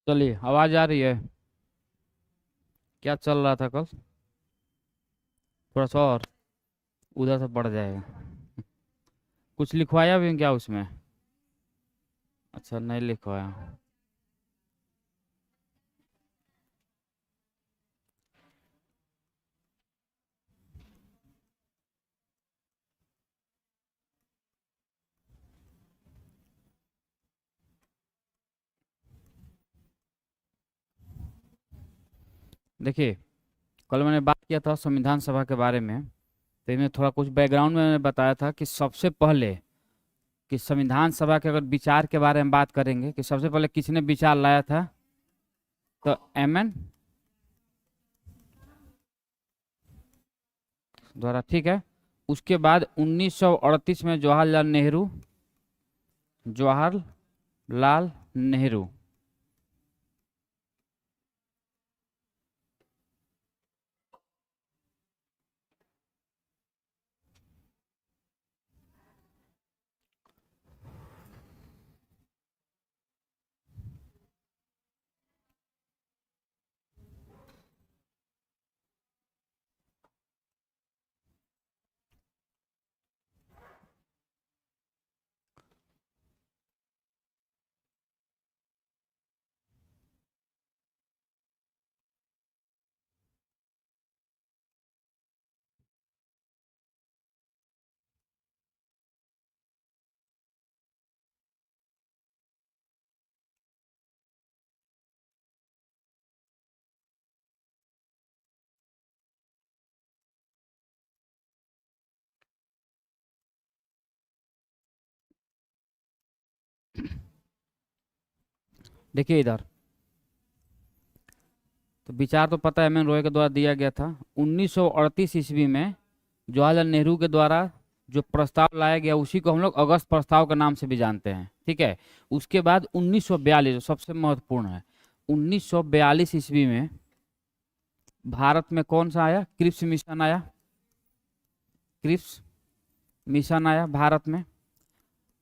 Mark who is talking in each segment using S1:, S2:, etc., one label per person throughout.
S1: चलिए, आवाज आ रही है? क्या चल रहा था कल? थोड़ा सा और उधर से बढ़ जाएगा। कुछ लिखवाया भी क्या उसमें? अच्छा, नहीं लिखवाया। देखिए, कल मैंने बात किया था संविधान सभा के बारे में। तो इसमें थोड़ा कुछ बैकग्राउंड में मैंने बताया था कि सबसे पहले कि संविधान सभा के अगर विचार के बारे में बात करेंगे कि सबसे पहले किसने विचार लाया था, तो एम एन द्वारा, ठीक है। उसके बाद 1938 में जवाहरलाल नेहरू। देखिए इधर, तो विचार तो पता है एम एन रॉय के द्वारा दिया गया था 1938 ईस्वी में। जवाहरलाल नेहरू के द्वारा जो प्रस्ताव लाया गया उसी को हम लोग अगस्त प्रस्ताव के नाम से भी जानते हैं, ठीक है। उसके बाद 1942 जो सबसे महत्वपूर्ण है, 1942 ईस्वी में भारत में कौन सा आया? क्रिप्स मिशन आया। क्रिप्स मिशन आया भारत में।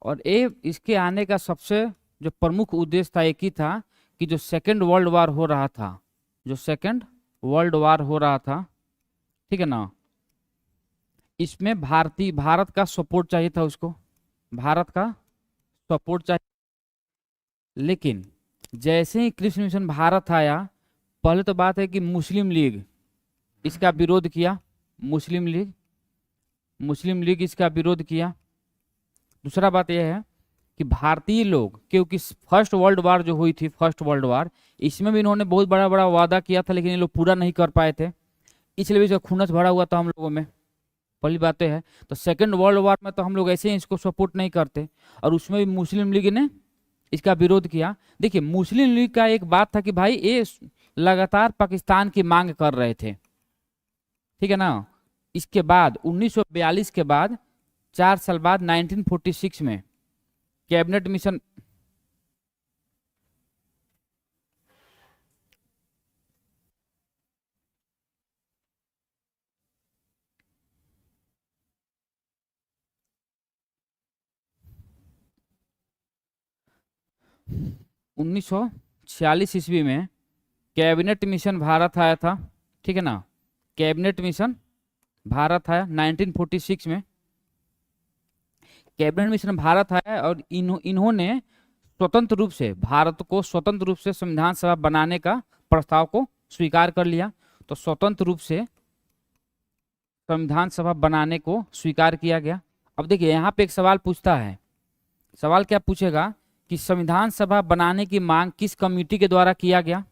S1: और ये इसके आने का सबसे जो प्रमुख उद्देश्य था एक ही था कि जो सेकेंड वर्ल्ड वार हो रहा था, जो सेकेंड वर्ल्ड वार हो रहा था, ठीक है ना, इसमें भारत का सपोर्ट चाहिए था उसको। भारत का सपोर्ट चाहिए। लेकिन जैसे ही क्रिप्स मिशन भारत आया, पहले तो बात है कि मुस्लिम लीग इसका विरोध किया। मुस्लिम लीग मुस्लिम लीग इसका विरोध किया। दूसरा बात यह है कि भारतीय लोग, क्योंकि फर्स्ट वर्ल्ड वार जो हुई थी, फर्स्ट वर्ल्ड वार, इसमें भी इन्होंने बहुत बड़ा बड़ा वादा किया था, लेकिन ये लोग पूरा नहीं कर पाए थे। इसलिए भी इसका खुन्नस भरा हुआ था हम लोगों में। पहली बात तो है। तो सेकंड वर्ल्ड वॉर में तो हम लोग ऐसे ही इसको सपोर्ट नहीं करते, और उसमें भी मुस्लिम लीग ने इसका विरोध किया। देखिए, मुस्लिम लीग का एक बात था कि भाई ये लगातार पाकिस्तान की मांग कर रहे थे, ठीक है ना। इसके बाद 1942 के बाद 4 साल बाद 1946 में कैबिनेट मिशन 1946 ईस्वी में कैबिनेट मिशन भारत आया था, ठीक है ना। कैबिनेट मिशन भारत आया 1946 में। कैबिनेट मिशन भारत आया और इन्होंने स्वतंत्र रूप से भारत को स्वतंत्र रूप से संविधान सभा बनाने का प्रस्ताव को स्वीकार कर लिया। तो स्वतंत्र रूप से संविधान सभा बनाने को स्वीकार किया गया। अब देखिए, यहाँ पे एक सवाल पूछता है। सवाल क्या पूछेगा कि संविधान सभा बनाने की मांग किस कमेटी के द्वारा किया गया?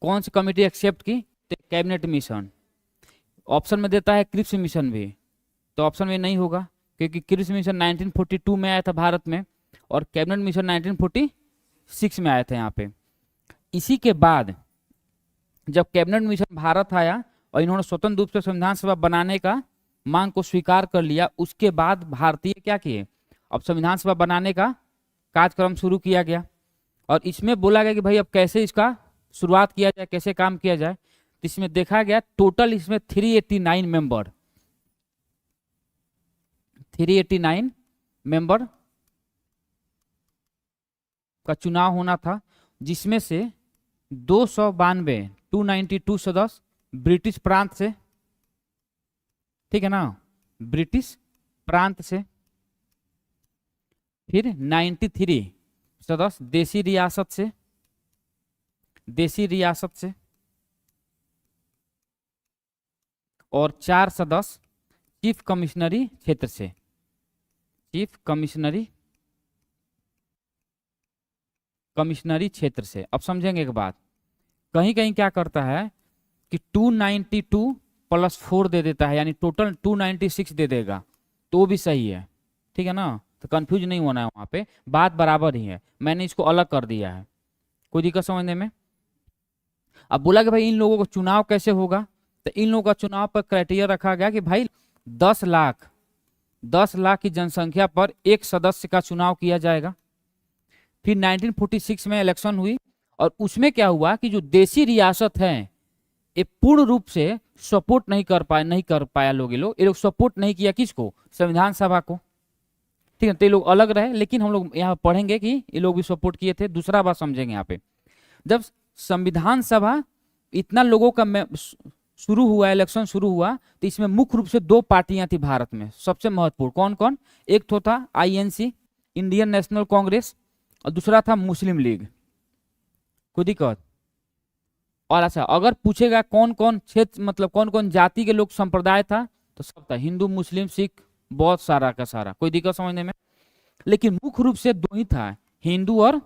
S1: कौन सी कमेटी एक्सेप्ट की? तो कैबिनेट मिशन। ऑप्शन में देता है क्रिप्स मिशन भी, तो ऑप्शन में नहीं होगा, क्योंकि क्रिप्स मिशन 1942 में आया था भारत में, और कैबिनेट मिशन 1946 में आया था यहाँ पे। इसी के बाद जब कैबिनेट मिशन भारत आया और इन्होंने स्वतंत्र रूप से संविधान सभा बनाने का मांग को स्वीकार कर लिया, उसके बाद भारतीय क्या किए? अब संविधान सभा बनाने का कार्यक्रम शुरू किया गया। और इसमें बोला गया कि भाई अब कैसे इसका शुरुआत किया जाए, कैसे काम किया जाए। तो इसमें देखा गया टोटल इसमें 389 मेंबर, 389 मेंबर का चुनाव होना था, जिसमें से 292 292 सदस्य ब्रिटिश प्रांत से, ठीक है ना, ब्रिटिश प्रांत से। फिर 93 सदस्य देसी रियासत से, देसी रियासत से। और 4 सदस्य चीफ कमिश्नरी क्षेत्र से, चीफ कमिश्नरी क्षेत्र से। अब समझेंगे एक बात, कहीं कहीं क्या करता है कि 292 प्लस 4 दे देता है, यानी टोटल 296 दे देगा, तो वो भी सही है, ठीक है ना, तो कंफ्यूज नहीं होना है, वहां पे बात बराबर ही है। मैंने इसको अलग कर दिया है, कोई दिक्कत समझने में। अब बोला कि भाई इन लोगों को चुनाव कैसे होगा, तो इन लोगों का चुनाव पर क्राइटेरिया रखा गया कि भाई 10 लाख की जनसंख्या पर एक सदस्य का चुनाव किया जाएगा। फिर 1946 में इलेक्शन हुई, और उसमें क्या हुआ कि जो देसी रियासत है ये पूर्ण रूप से सपोर्ट नहीं कर पाया लोग, ये लोग सपोर्ट नहीं किया किसको, संविधान सभा को, ठीक है, तो ये लोग अलग रहे। लेकिन हम लोग यहाँ पढ़ेंगे कि ये लोग भी सपोर्ट किए थे। दूसरा बात समझेंगे यहाँ पे, जब संविधान सभा इतना लोगों का शुरू हुआ, इलेक्शन शुरू हुआ, तो इसमें मुख्य रूप से 2 पार्टियां थी भारत में सबसे महत्वपूर्ण। कौन कौन, एक तो था आईएनसी, इंडियन नेशनल कांग्रेस, और दूसरा था मुस्लिम लीग। कोई दिक्कत। और अच्छा, अगर पूछेगा कौन कौन क्षेत्र, मतलब कौन कौन जाति के लोग संप्रदाय था, तो सब था, हिंदू मुस्लिम सिख, बहुत सारा का सारा। कोई दिक्कत समझने में। लेकिन मुख्य रूप से 2 ही था, हिंदू और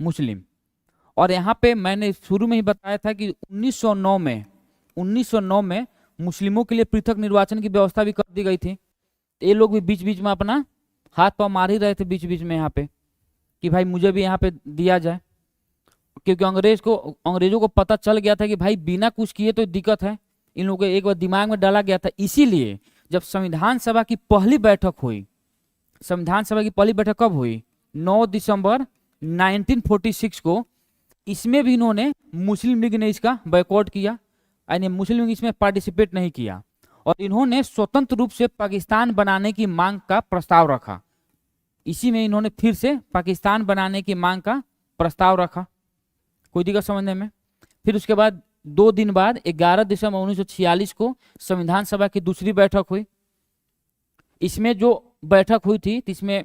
S1: मुस्लिम। और यहाँ पे मैंने शुरू में ही बताया था कि 1909 में मुस्लिमों के लिए पृथक निर्वाचन की व्यवस्था भी कर दी गई थी। ये लोग भी बीच बीच में अपना हाथ पांव मार ही रहे थे बीच बीच में यहाँ पे, कि भाई मुझे भी यहाँ पे दिया जाए, क्योंकि अंग्रेजों को पता चल गया था कि भाई बिना कुछ किए तो दिक्कत है। इन लोगों को एक बार दिमाग में डाला गया था। इसीलिए जब संविधान सभा की पहली बैठक हुई, संविधान सभा की पहली बैठक कब हुई, 9 दिसंबर 1946 को, इसमें भी इन्होंने, मुस्लिम लीग ने इसका बॉयकॉट किया, यानी मुस्लिम लीग इसमें पार्टिसिपेट नहीं किया, और इन्होंने स्वतंत्र रूप से पाकिस्तान बनाने की मांग का प्रस्ताव रखा। इसी में इन्होंने फिर से पाकिस्तान बनाने की मांग का प्रस्ताव रखा। कोई दिक्कत समझने में। फिर उसके बाद 2 दिन बाद 11 दिसंबर 1946 को संविधान सभा की दूसरी बैठक हुई। इसमें जो बैठक हुई थी, इसमें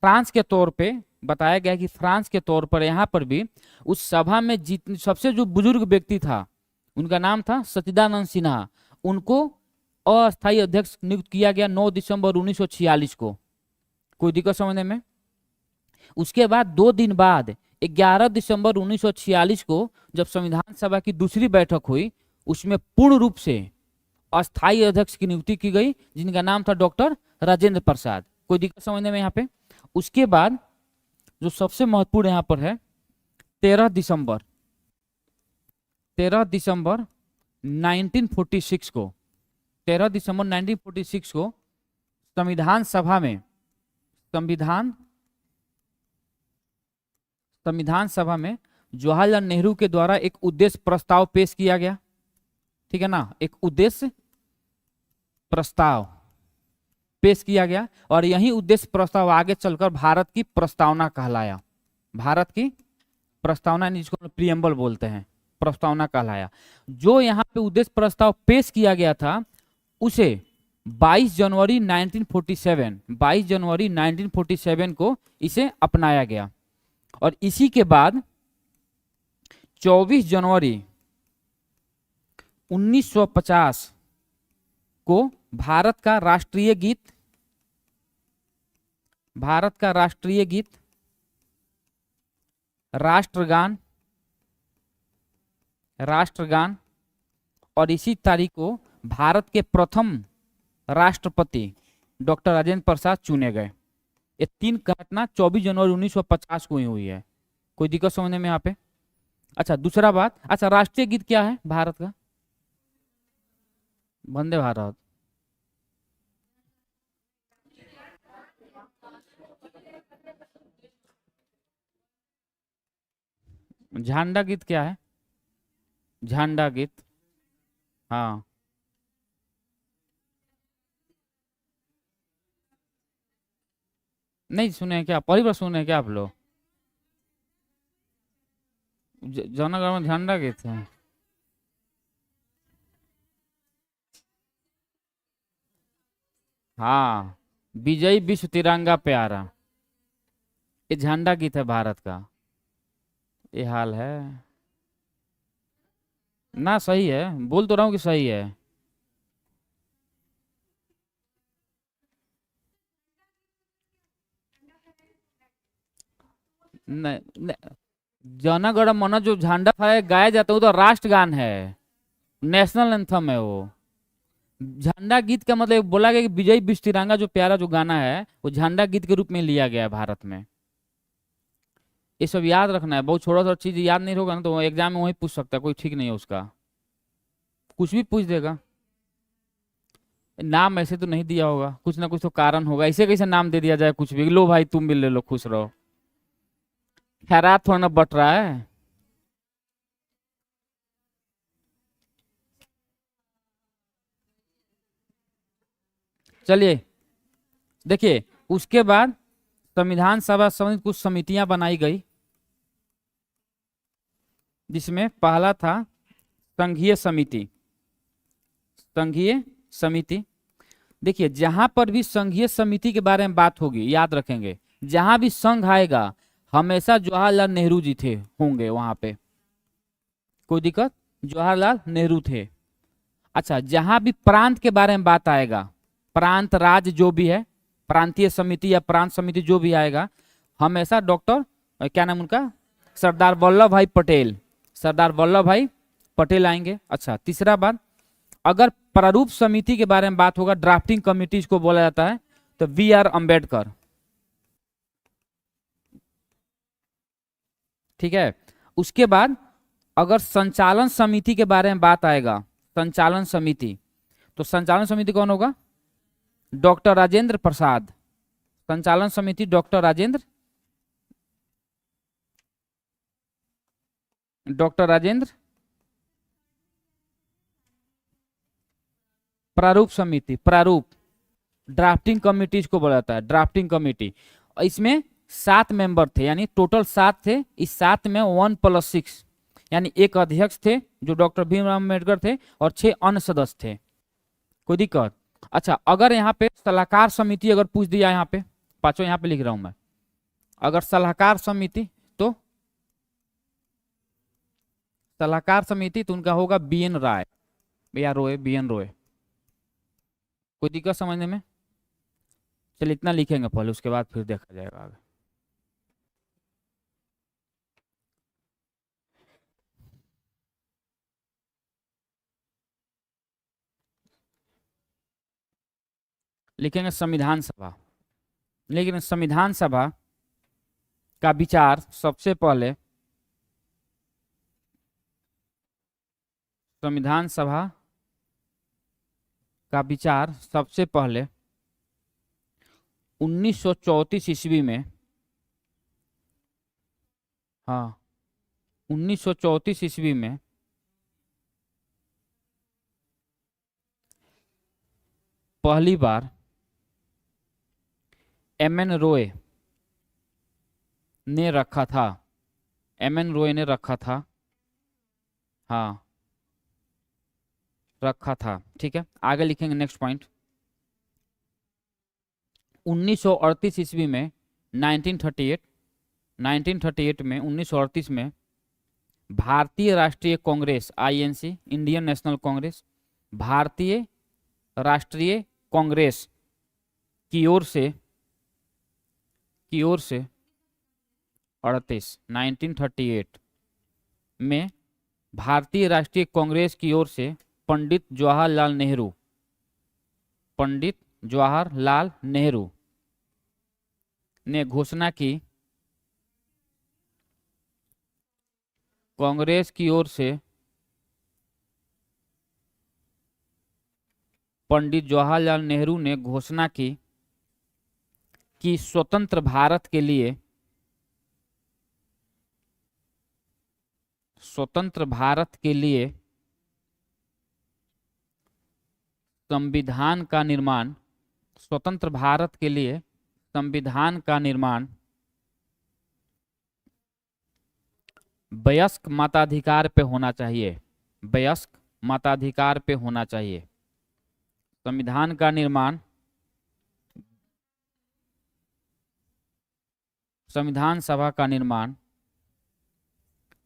S1: फ्रांस के तौर पे बताया गया कि फ्रांस के तौर पर यहाँ पर भी उस सभा में जितने सबसे जो बुजुर्ग व्यक्ति था, उनका नाम था सच्चिदानंद सिन्हा, उनको अस्थायी अध्यक्ष नियुक्त किया गया 9 दिसंबर 1946 को। कोई दिक्कत समझने में। उसके बाद 2 दिन बाद 11 दिसंबर 1946 को जब संविधान सभा की दूसरी बैठक हुई, उसमें पूर्ण रूप से अस्थायी अध्यक्ष की नियुक्ति की गई, जिनका नाम था डॉक्टर राजेंद्र प्रसाद। कोई दिक्कत समझने में यहाँ पे। उसके बाद जो सबसे महत्वपूर्ण यहाँ पर है, 13 दिसंबर 1946 को, 13 दिसंबर 1946 को संविधान सभा में, संविधान सभा में जवाहरलाल नेहरू के द्वारा एक उद्देश्य प्रस्ताव पेश किया गया, ठीक है ना, एक उद्देश्य प्रस्ताव पेश किया गया, और यही उद्देश्य प्रस्ताव आगे चलकर भारत की प्रस्तावना कहलाया। भारत की प्रस्तावना, जिसको प्रियम्बल बोलते हैं, प्रस्तावना कहलाया। जो यहाँ पे उद्देश्य प्रस्ताव पेश किया गया था, उसे 22 जनवरी 1947 को इसे अपनाया गया। और इसी के बाद 24 जनवरी 1950 को भारत का राष्ट्रीय गीत, राष्ट्रगान, और इसी तारीख को भारत के प्रथम राष्ट्रपति डॉक्टर राजेंद्र प्रसाद चुने गए। ये 3 घटना 24 जनवरी 1950 को ही हुई है। कोई दिक्कत समझने में यहाँ पे। अच्छा, दूसरा बात, अच्छा राष्ट्रीय गीत क्या है भारत का? वंदे भारत। झंडा गीत क्या है? झंडा गीत, हाँ। नहीं सुने क्या? पहली बार सुने क्या आप लोग? जनगण में झंडा गीत है। हाँ, विजयी विश्व तिरंगा प्यारा, ये झंडा गीत है भारत का। ये हाल है ना, सही है, बोल तो रहा हूँ कि सही है। नहीं, नहीं, जन गण मन जो झंडा फहराया गाया जाता है वो तो राष्ट्रगान है, नेशनल एंथम है वो। झंडा गीत का मतलब बोला गया कि विजय विश्व तिरंगा जो प्यारा जो गाना है वो झंडा गीत के रूप में लिया गया है भारत में। ये सब याद रखना है, बहुत छोटा सा चीज याद नहीं होगा ना तो एग्जाम में वही पूछ सकता है, कोई ठीक नहीं है उसका, कुछ भी पूछ देगा। नाम ऐसे तो नहीं दिया होगा, कुछ ना कुछ तो कारण होगा, ऐसे कैसे नाम दे दिया जाए कुछ भी, लो भाई तुम भी ले लो खुश रहो। खैरात थोड़ा ना बट रहा है। चलिए देखिए, उसके बाद संविधान सभा संबंधित कुछ समितियां बनाई गई, जिसमें पहला था संघीय समिति। संघीय समिति, देखिए जहां पर भी संघीय समिति के बारे में बात होगी याद रखेंगे, जहां भी संघ आएगा हमेशा जवाहरलाल नेहरू जी थे होंगे वहां पे, कोई दिक्कत, जवाहरलाल नेहरू थे। अच्छा, जहां भी प्रांत के बारे में बात आएगा, प्रांत राज्य जो भी है, प्रांतीय समिति या प्रांत समिति जो भी आएगा, हमेशा डॉक्टर क्या नाम उनका, सरदार वल्लभ भाई पटेल, सरदार वल्लभ भाई पटेल आएंगे। अच्छा, तीसरा बात, अगर प्रारूप समिति के बारे में बात होगा, ड्राफ्टिंग कमिटीज को बोला जाता है, तो बी आर अम्बेडकर। ठीक है, उसके बाद अगर संचालन समिति के बारे में बात आएगा, संचालन समिति, तो संचालन समिति कौन होगा, डॉक्टर राजेंद्र प्रसाद। संचालन समिति डॉक्टर राजेंद्र। प्रारूप समिति, प्रारूप, ड्राफ्टिंग कमिटीज को बोला जाता है, ड्राफ्टिंग कमिटी। इसमें 7 मेंबर थे, यानी टोटल 7 थे, इस 7 में 1+6, यानी एक अध्यक्ष थे जो डॉक्टर भीमराव अम्बेडकर थे और 6 अन्य सदस्य थे, कोई दिक्कत। अच्छा, अगर यहाँ पे सलाहकार समिति अगर पूछ दिया, यहाँ पे पांचों यहाँ पे लिख रहा हूं मैं, अगर सलाहकार समिति, तो सलाहकार समिति तो उनका होगा बी एन राय, या रोय, बी एन रोय, कोई दिक्कत समझने में। चलिए इतना लिखेंगे पहले, उसके बाद फिर देखा जाएगा आगे। लिखेंगे संविधान सभा, लेकिन संविधान सभा का विचार सबसे पहले, संविधान सभा का विचार सबसे पहले 1934 ईस्वी में, हाँ 1934 ईस्वी में पहली बार एम एन रॉय ने रखा था, एम एन रॉय ने रखा था, हाँ रखा था। ठीक है, आगे लिखेंगे नेक्स्ट पॉइंट। 1938 ईस्वी में, 1938 में, 1938 में भारतीय राष्ट्रीय Congress, INC, Indian national Congress, भारतीय राष्ट्रीय कांग्रेस की ओर से 1938 में भारतीय राष्ट्रीय कांग्रेस की ओर से पंडित जवाहरलाल नेहरू ने घोषणा की, कांग्रेस की ओर से पंडित जवाहरलाल नेहरू ने घोषणा की कि स्वतंत्र भारत के लिए, स्वतंत्र भारत के लिए संविधान का निर्माण, स्वतंत्र भारत के लिए संविधान का निर्माण वयस्क मताधिकार पे होना चाहिए, वयस्क मताधिकार पे होना चाहिए। संविधान का निर्माण, संविधान सभा का निर्माण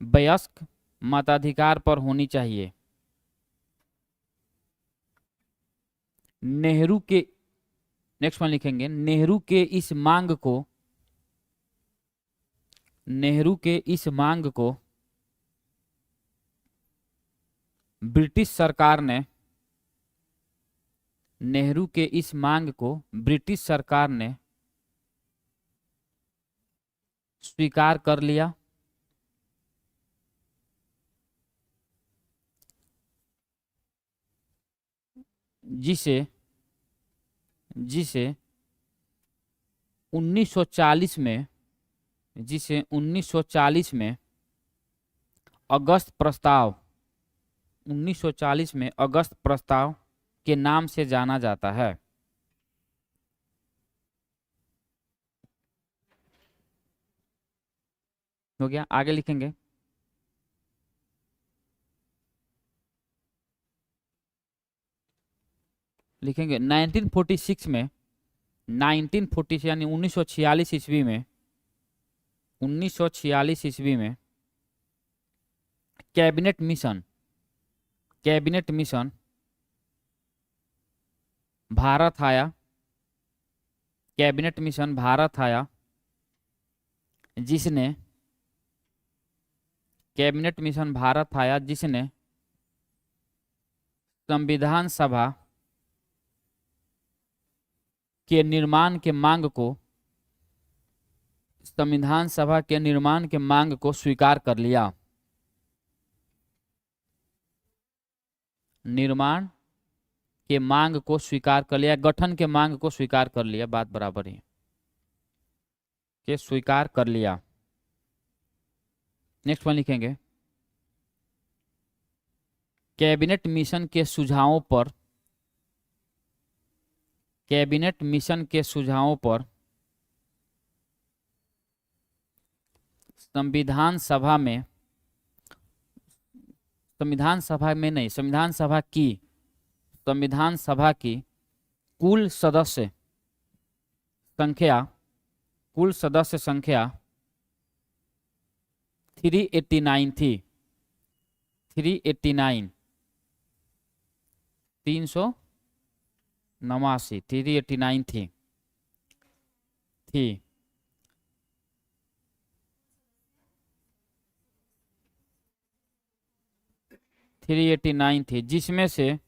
S1: वयस्क मताधिकार पर होनी चाहिए। नेहरू के, नेक्स्ट वन लिखेंगे, नेहरू के इस मांग को, नेहरू के इस मांग को ब्रिटिश सरकार ने, नेहरू के इस मांग को ब्रिटिश सरकार ने स्वीकार कर लिया। जिसे जिसे 1940 में, जिसे 1940 में अगस्त प्रस्ताव, 1940 में अगस्त प्रस्ताव के नाम से जाना जाता है। हो गया, आगे लिखेंगे। लिखेंगे 1946 में, 1946 यानी 1946 ईस्वी में, 1946 ईस्वी में cabinet mission, cabinet mission Bharat आया, कैबिनेट मिशन भारत आया, जिसने, कैबिनेट मिशन भारत आया जिसने संविधान सभा के निर्माण के मांग को, संविधान सभा के निर्माण के मांग को स्वीकार कर लिया। निर्माण के मांग को स्वीकार कर लिया, गठन के मांग को स्वीकार कर लिया, बात बराबर है, के स्वीकार कर लिया। नेक्स्ट वन लिखेंगे, कैबिनेट मिशन के सुझावों पर, कैबिनेट मिशन के सुझावों पर संविधान सभा में, संविधान सभा में नहीं, संविधान सभा की, संविधान सभा की कुल सदस्य संख्या, कुल सदस्य संख्या 389 थी, 389, 389, 389 थी, 389 थी, जिसमें से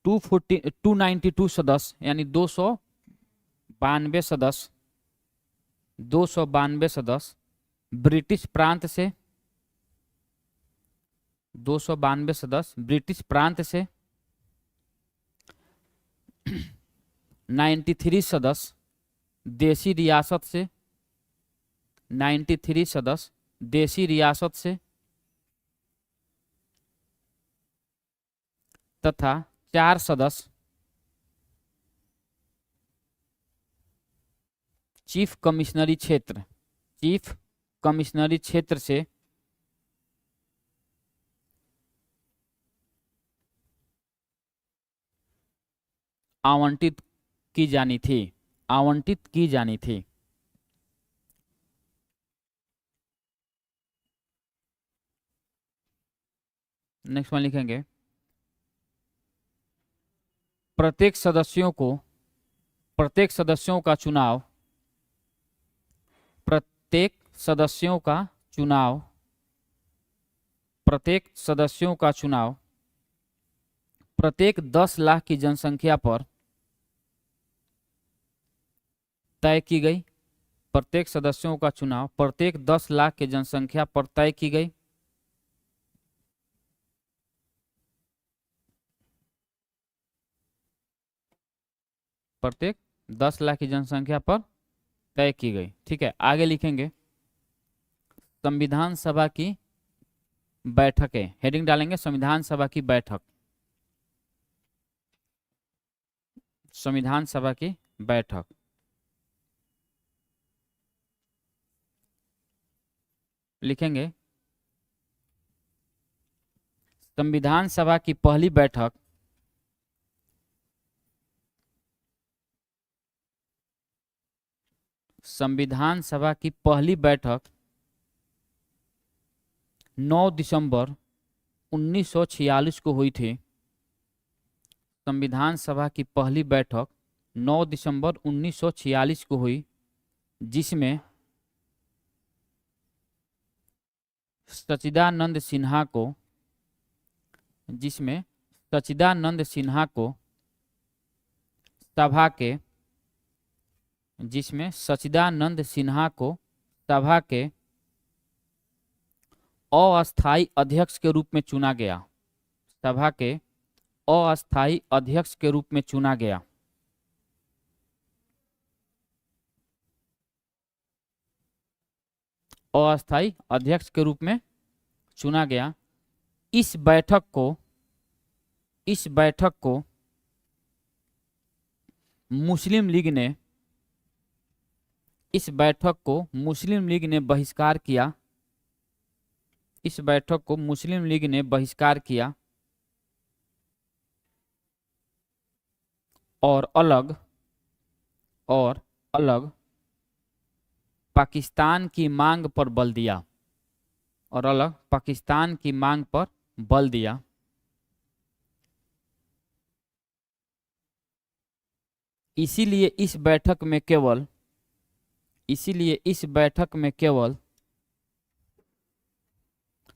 S1: 292 सदस्य यानी 292 सदस्य, 292 सदस्य ब्रिटिश प्रांत से, 292 सदस्य ब्रिटिश प्रांत से, 93 सदस्य देशी रियासत से, 93 सदस्य देशी रियासत से, तथा 4 सदस्य चीफ कमिश्नरी क्षेत्र, चीफ कमिश्नरी क्षेत्र से आवंटित की जानी थी, आवंटित की जानी थी। नेक्स्ट वन लिखेंगे, प्रत्येक सदस्यों को, प्रत्येक सदस्यों का चुनाव, प्रत्येक सदस्यों का चुनाव, प्रत्येक सदस्यों का चुनाव प्रत्येक 10 लाख की जनसंख्या पर तय की गई, प्रत्येक सदस्यों का चुनाव प्रत्येक 10 लाख की जनसंख्या पर तय की गई। प्रत्येक 10 लाख की जनसंख्या पर तय की गई। ठीक है, आगे लिखेंगे संविधान सभा की बैठकें, हेडिंग डालेंगे संविधान सभा की बैठक, संविधान सभा की बैठक। लिखेंगे संविधान सभा की पहली बैठक संविधान सभा की पहली बैठक 9 दिसंबर 1946 को हुई थी। संविधान सभा की पहली बैठक 9 दिसंबर 1946 को हुई, जिसमें सच्चिदानंद सिन्हा को सभा के अस्थायी अध्यक्ष के रूप में चुना गया। सभा के अस्थायी अध्यक्ष के रूप में चुना गया। अस्थायी अध्यक्ष के रूप में चुना गया। इस बैठक को मुस्लिम लीग ने बहिष्कार किया। इस बैठक को मुस्लिम लीग ने बहिष्कार किया और अलग पाकिस्तान की मांग पर बल दिया। इसीलिए इस बैठक में केवल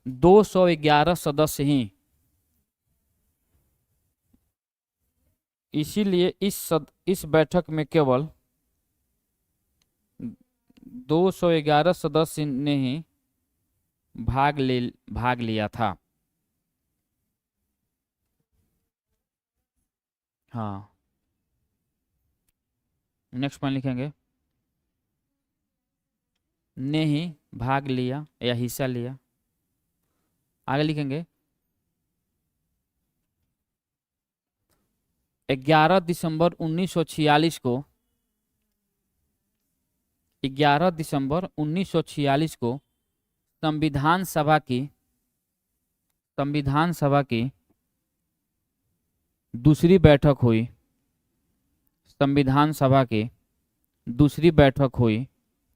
S1: 211 सदस्य ही इस बैठक में केवल 211 सदस्य ने ही भाग लिया था। हाँ, नेक्स्ट पॉइंट लिखेंगे ने ही भाग लिया या हिस्सा लिया। आगे लिखेंगे 11 दिसंबर 1946 को संविधान सभा की दूसरी बैठक हुई।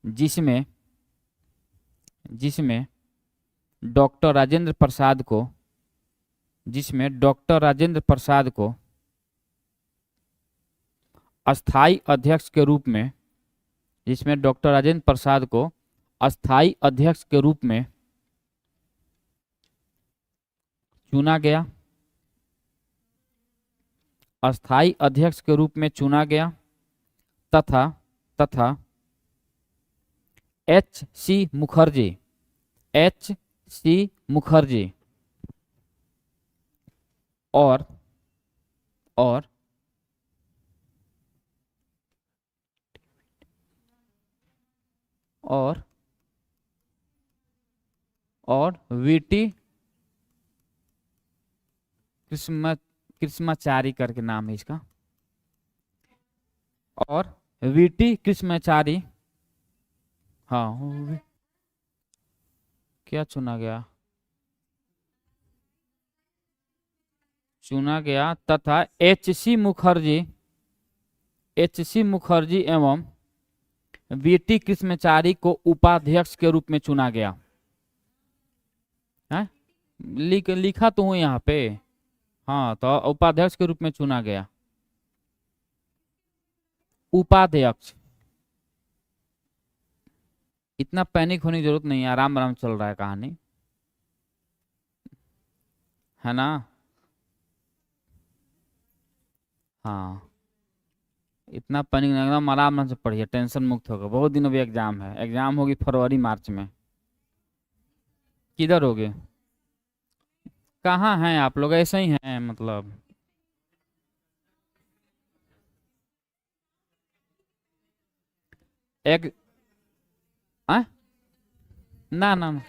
S1: जिसमें डॉक्टर राजेंद्र प्रसाद को अस्थायी अध्यक्ष के रूप में चुना गया तथा H.C. मुखर्जी और वीटी कृष्माचारी करके नाम है इसका, और वीटी कृष्माचारी। हाँ, क्या चुना गया तथा H.C. मुखर्जी एवं वीटी कृष्माचारी को उपाध्यक्ष के रूप में चुना गया है। लिखा तो हूँ यहाँ पे। हाँ, तो उपाध्यक्ष के रूप में चुना गया। उपाध्यक्ष, इतना पैनिक होने की जरूरत नहीं है, आराम आराम चल रहा है कहानी, है ना। हाँ, इतना पैनिक नहीं, एकदम आराम से पढ़िए, टेंशन मुक्त होगा। बहुत दिन अभी एग्जाम होगी फरवरी मार्च में। किधर होगे, कहाँ हैं आप लोग? ऐसे ही हैं मतलब? एक ना ना ना।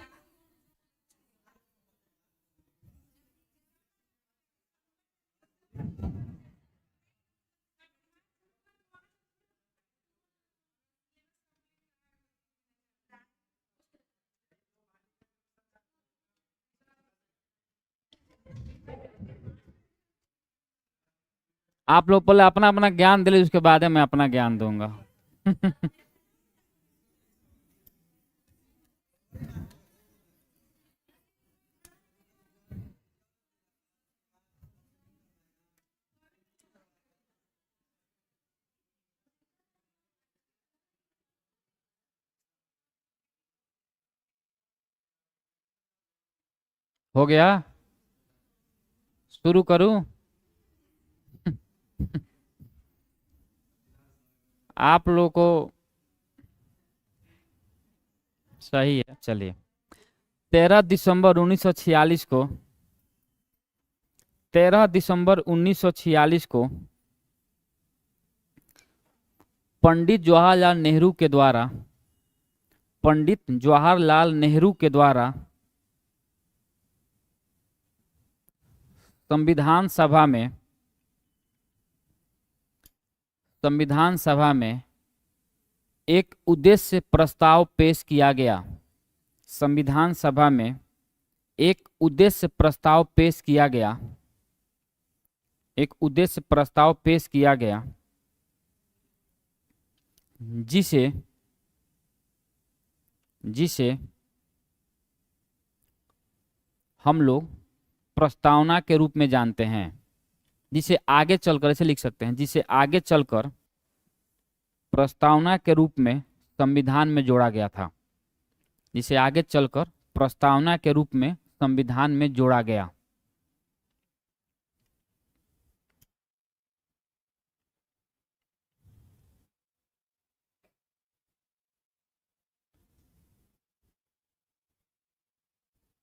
S1: आप लोग पहले अपना अपना ज्ञान दे लीजिए, उसके बाद में मैं अपना ज्ञान दूंगा। हो गया, शुरू करूं? आप लोगों को सही है, चलिए। 13 दिसंबर 1946 को, 13 दिसंबर 1946 को पंडित जवाहरलाल नेहरू के द्वारा, पंडित जवाहरलाल नेहरू के द्वारा संविधान सभा में, संविधान सभा में एक उद्देश्य प्रस्ताव पेश किया गया। संविधान सभा में एक उद्देश्य प्रस्ताव पेश किया गया, एक उद्देश्य प्रस्ताव पेश किया गया, जिसे जिसे हम लोग प्रस्तावना के रूप में जानते हैं, जिसे आगे चलकर ऐसे लिख सकते हैं, जिसे आगे चलकर प्रस्तावना के रूप में संविधान में जोड़ा गया था, जिसे आगे चलकर प्रस्तावना के रूप में संविधान में जोड़ा गया।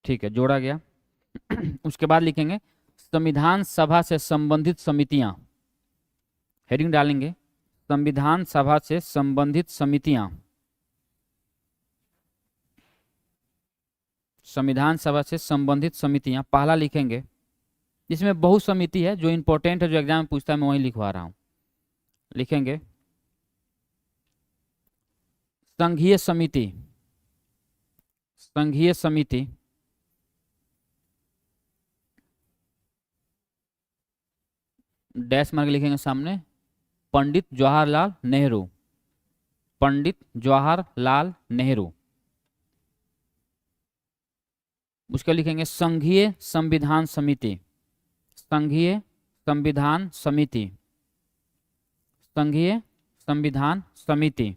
S1: ठीक है, जोड़ा गया। उसके बाद लिखेंगे संविधान सभा से संबंधित समितियां, हेडिंग डालेंगे संविधान सभा से संबंधित समितियां, संविधान सभा से संबंधित समितियां। पहला लिखेंगे, इसमें बहुत समिति है, जो इंपॉर्टेंट है, जो एग्जाम में पूछता है, मैं वही लिखवा रहा हूं। लिखेंगे संघीय समिति, संघीय समिति, डैश मार्क लिखेंगे सामने, पंडित जवाहरलाल नेहरू, पंडित जवाहरलाल नेहरू। उसके लिखेंगे संघीय संविधान समिति, संघीय संविधान समिति, संघीय संविधान समिति।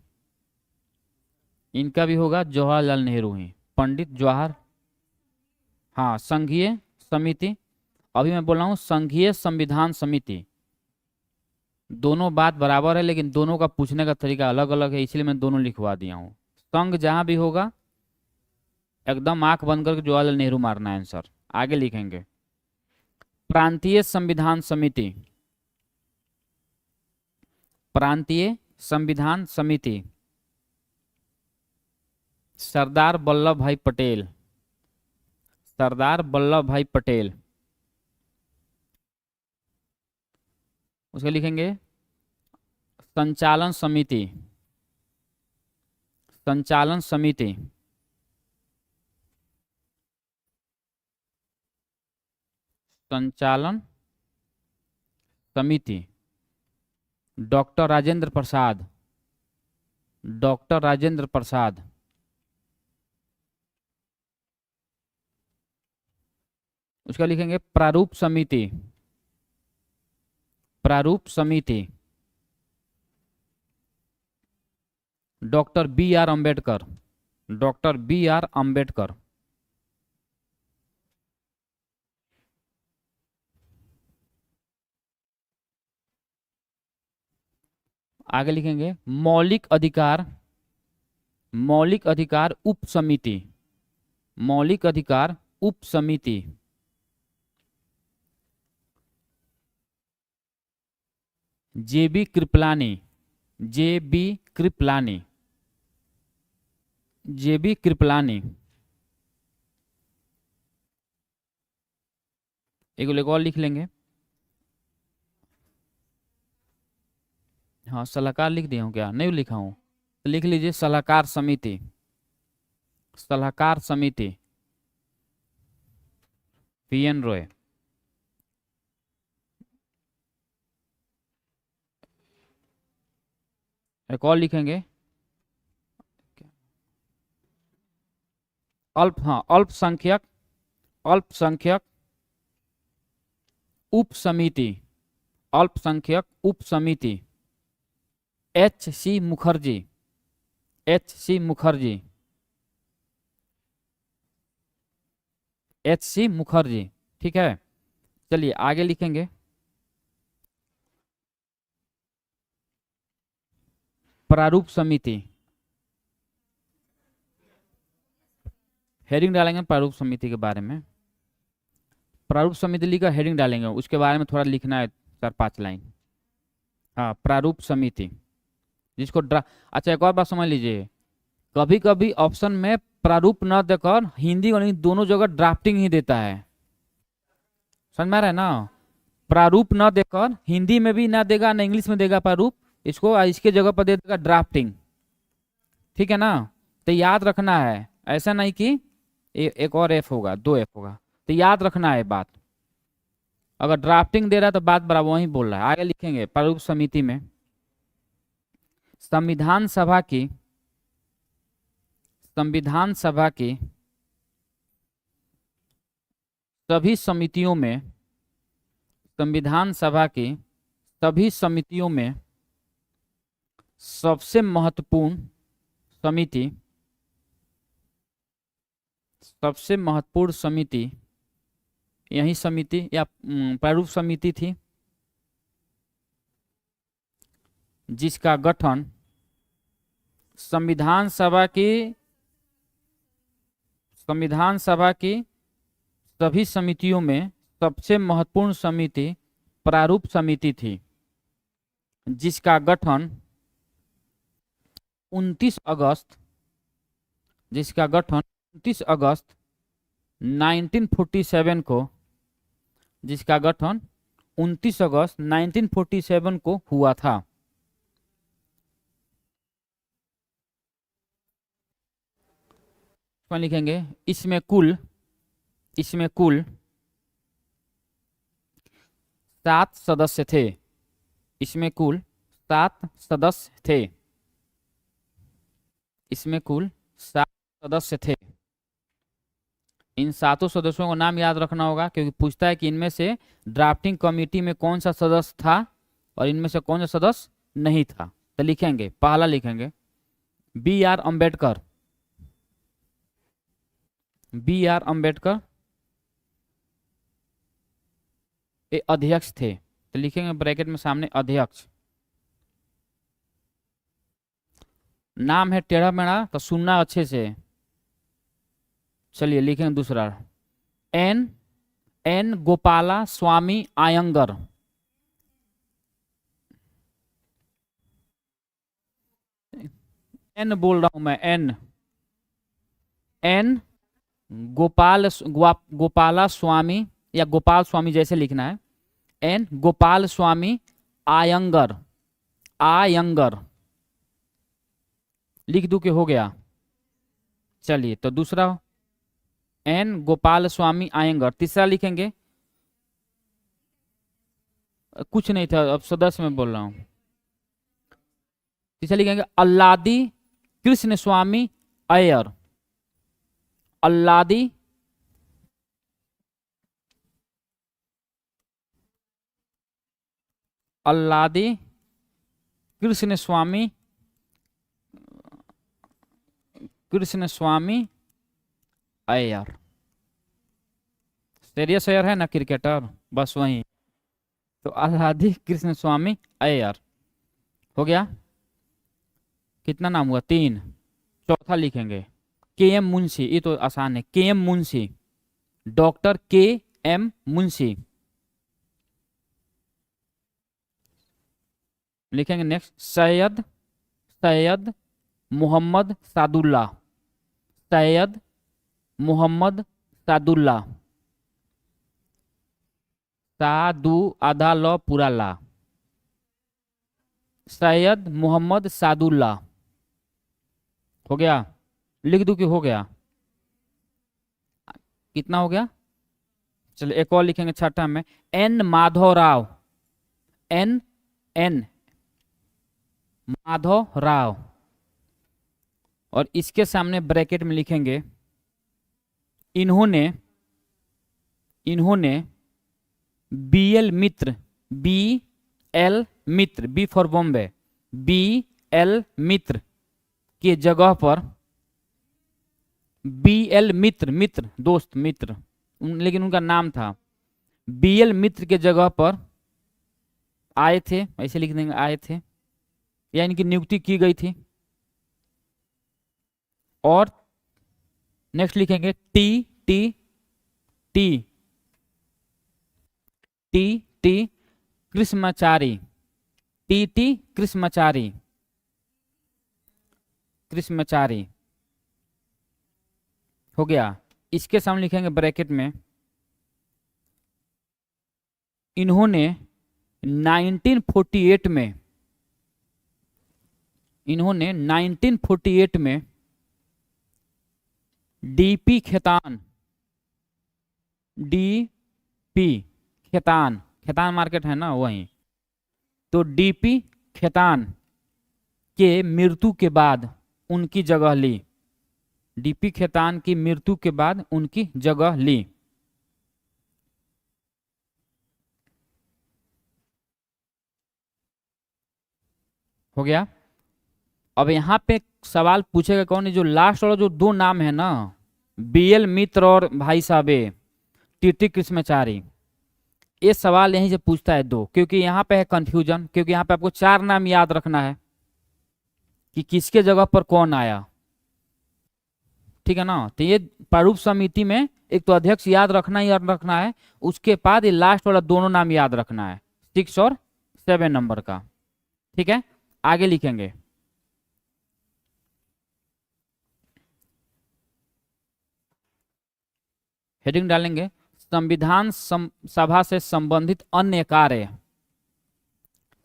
S1: इनका भी होगा जवाहरलाल नेहरू ही, पंडित जवाहर, हाँ संघीय समिति। अभी मैं बोल रहा हूँ संघीय संविधान समिति, दोनों बात बराबर है, लेकिन दोनों का पूछने का तरीका अलग अलग है, इसलिए मैं दोनों लिखवा दिया हूँ। संघ जहां भी होगा एकदम आंख बंद करके जवाहरलाल नेहरू मारना है आंसर। आगे लिखेंगे प्रांतीय संविधान समिति, प्रांतीय संविधान समिति, सरदार वल्लभ भाई पटेल, सरदार वल्लभ भाई पटेल। उसके लिखेंगे संचालन समिति, संचालन समिति, संचालन समिति, डॉक्टर राजेंद्र प्रसाद, डॉक्टर राजेंद्र प्रसाद। उसका लिखेंगे प्रारूप समिति, प्रारूप समिति, doctor B R Ambedkar, doctor B R Ambedkar. आगे लिखेंगे मौलिक अधिकार, मौलिक अधिकार उप समिति, मौलिक अधिकार उप समिति, जेबी कृपलानी, जेबी कृपलानी, जेबी कृपलानी। एक और लिख लेंगे, हाँ सलाहकार लिख दिया हूँ क्या, नहीं लिखा हूँ, तो लिख लीजिए सलाहकार समिति, सलाहकार समिति, पीएन रॉय। एक और लिखेंगे, अल्पसंख्यक, अल्पसंख्यक उप समिति, अल्पसंख्यक उप समिति, H.C. Mukherjee, H.C. Mukherjee, H.C. Mukherjee. ठीक है, चलिए आगे लिखेंगे, प्रारूप समिति, हेडिंग डालेंगे प्रारूप समिति के बारे में। प्रारूप समिति लिखकर हेडिंग डालेंगे, उसके बारे में थोड़ा लिखना है 4-5 लाइन। हाँ, प्रारूप समिति जिसको अच्छा एक और बात समझ लीजिए, कभी कभी ऑप्शन में प्रारूप न देकर हिंदी और इंग्लिश दोनों जगह ड्राफ्टिंग ही देता है, समझ में आ रहा है ना। प्रारूप न देकर हिंदी में भी ना देगा ना इंग्लिश में देगा प्रारूप, इसके जगह पर दे देगा ड्राफ्टिंग। ठीक है ना, तो याद रखना है, ऐसा नहीं कि एक और एफ होगा, 2 एफ होगा, तो याद रखना है बात। अगर ड्राफ्टिंग दे रहा है तो बात बराबर वही बोल रहा है। आगे लिखेंगे, प्रारूप समिति में संविधान सभा की सभी समितियों में, संविधान सभा की सभी समितियों में सबसे महत्वपूर्ण समिति, सबसे महत्वपूर्ण समिति यही समिति या प्रारूप समिति थी जिसका गठन संविधान सभा की सभी समितियों में सबसे महत्वपूर्ण समिति प्रारूप समिति थी, जिसका गठन 29 अगस्त 1947 को, जिसका गठन 29 अगस्त 1947 को हुआ था। लिखेंगे, इसमें कुल 7 सदस्य थे, इसमें कुल 7 सदस्य थे, इसमें कुल 7 सदस्य थे। इन 7 सदस्यों का नाम याद रखना होगा, क्योंकि पूछता है कि इनमें से ड्राफ्टिंग कमेटी में कौन सा सदस्य था और इनमें से कौन सा सदस्य नहीं था। तो लिखेंगे, पहला लिखेंगे B.R. अम्बेडकर, B.R. अम्बेडकर ये अध्यक्ष थे, तो लिखेंगे ब्रैकेट में सामने अध्यक्ष। नाम है टेढ़ा मेढ़ा तो सुनना अच्छे से। चलिए लिखेंगे दूसरा, एन गोपाला स्वामी आयंगर, एन बोल रहा हूं मैं, एन गोपाला स्वामी या गोपाल स्वामी जैसे लिखना है, एन गोपाल स्वामी आयंगर, लिख दूं कि हो गया। चलिए तो दूसरा एन गोपाल स्वामी आयंगर। तीसरा लिखेंगे, कुछ नहीं था, अब सदस्य में बोल रहा हूं। तीसरा लिखेंगे अल्लादी कृष्ण स्वामी अय्यर, अल्लादी कृष्ण स्वामी अय्यर। सीरियस अय्यर है ना क्रिकेटर, बस वही, तो अल्लादी कृष्ण स्वामी अय्यर हो गया। कितना नाम हुआ? 3। चौथा लिखेंगे KM मुंशी, ये तो आसान है, KM Munshi, doctor KM Munshi लिखेंगे। नेक्स्ट सैयद मोहम्मद सादुल्ला, सैयद मोहम्मद सादुल्ला, सादु आधा ल पूरा ला, सैयद मोहम्मद सादुल्ला हो गया। लिख दूं कि हो गया? कितना हो गया? चलिए एक और लिखेंगे छठा में, एन माधवराव, एन माधव राव, और इसके सामने ब्रैकेट में लिखेंगे इन्होंने इन्होंने B L Mitra, B L Mitra, B for Bombay, B L Mitra के जगह पर, बी एल मित्र, मित्र दोस्त मित्र, लेकिन उनका नाम था, बी एल मित्र के जगह पर आए थे, ऐसे लिख देंगे आए थे, या इनकी नियुक्ति की गई थी। और नेक्स्ट लिखेंगे T T T T T Krishnachari, T T Krishnachari, Krishnachari हो गया। इसके सामने लिखेंगे ब्रैकेट में इन्होंने 1948 में, इन्होंने 1948 में DP Khaitan, DP Khaitan, Khaitan market है ना वहीं, तो डीपी खेतान के मृत्यु के बाद उनकी जगह ली, डीपी खेतान की मृत्यु के बाद उनकी जगह ली। हो गया। अब यहां पे सवाल पूछेगा कौन है, जो लास्ट वाला जो दो नाम है ना, बीएल मित्र और भाई साहबे टीटी कृष्णचारी, ये सवाल यहीं से पूछता है दो, क्योंकि यहाँ पे है कंफ्यूजन, क्योंकि यहाँ पे आपको चार नाम याद रखना है कि किसके जगह पर कौन आया, ठीक है ना। तो ये प्रारूप समिति में एक तो अध्यक्ष याद रखना ही रखना है, उसके बाद ये लास्ट वाला दोनों नाम याद रखना है, 6 और 7 नंबर का, ठीक है। आगे लिखेंगे हेडिंग डालेंगे संविधान सभा से संबंधित अन्य कार्य,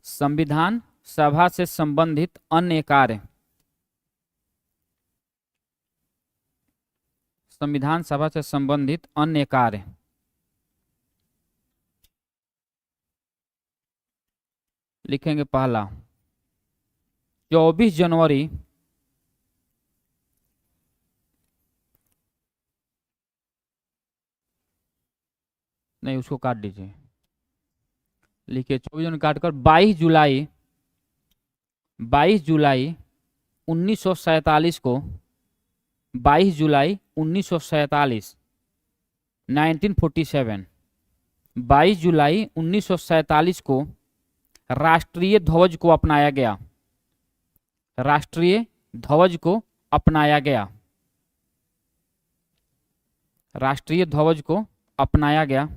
S1: संविधान सभा से संबंधित अन्य कार्य, संविधान सभा से संबंधित अन्य कार्य। लिखेंगे पहला 24 जनवरी नहीं, उसको काट दीजिए, लिखिए 24 जनवरी काट कर 22 जुलाई, 22 जुलाई 1947 को, 22 जुलाई 1947, 1947, 22 जुलाई 1947 को राष्ट्रीय ध्वज को अपनाया गया, राष्ट्रीय ध्वज को अपनाया गया, राष्ट्रीय ध्वज को अपनाया गया।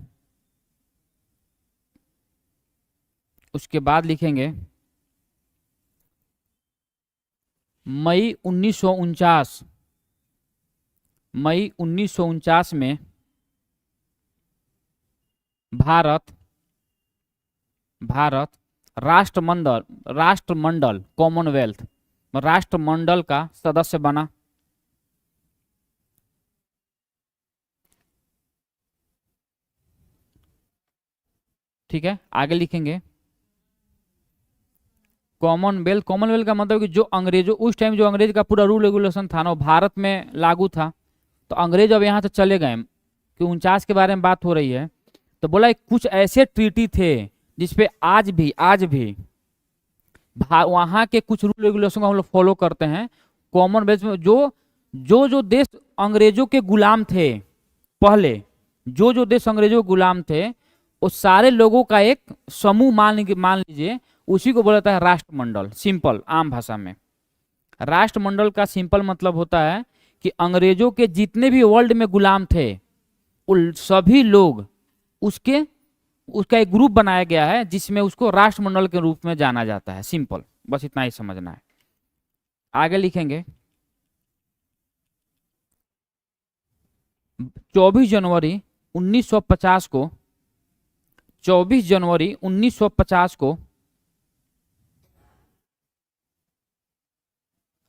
S1: उसके बाद लिखेंगे मई 1949, मई 1949 में भारत राष्ट्रमंडल, राष्ट्रमंडल कॉमनवेल्थ, राष्ट्रमंडल का सदस्य बना। ठीक है, आगे लिखेंगे कॉमनवेल्थ, कॉमनवेल्थ का मतलब कि जो अंग्रेजों उस टाइम जो अंग्रेज का पूरा रूल रेगुलेशन था ना, वो भारत में लागू था, तो अंग्रेज अब यहाँ से चले गए, कि 49 के बारे में बात हो रही है, तो बोला कुछ ऐसे ट्रीटी थे जिसपे आज भी वहाँ के कुछ रूल रेगुलेशन को हम लोग फॉलो करते हैं। कॉमनवेल्थ में जो देश अंग्रेजों के गुलाम थे पहले, जो देश अंग्रेजों के गुलाम थे, वो सारे लोगों का एक समूह मान लीजिए, उसी को बोला जाता है राष्ट्रमंडल। सिंपल आम भाषा में राष्ट्रमंडल का सिंपल मतलब होता है कि अंग्रेजों के जितने भी वर्ल्ड में गुलाम थे, उन सभी लोग उसका एक ग्रुप बनाया गया है, जिसमें उसको राष्ट्रमंडल के रूप में जाना जाता है। सिंपल, बस इतना ही समझना है। आगे लिखेंगे 24 जनवरी 1950 को, 24 जनवरी 1950 को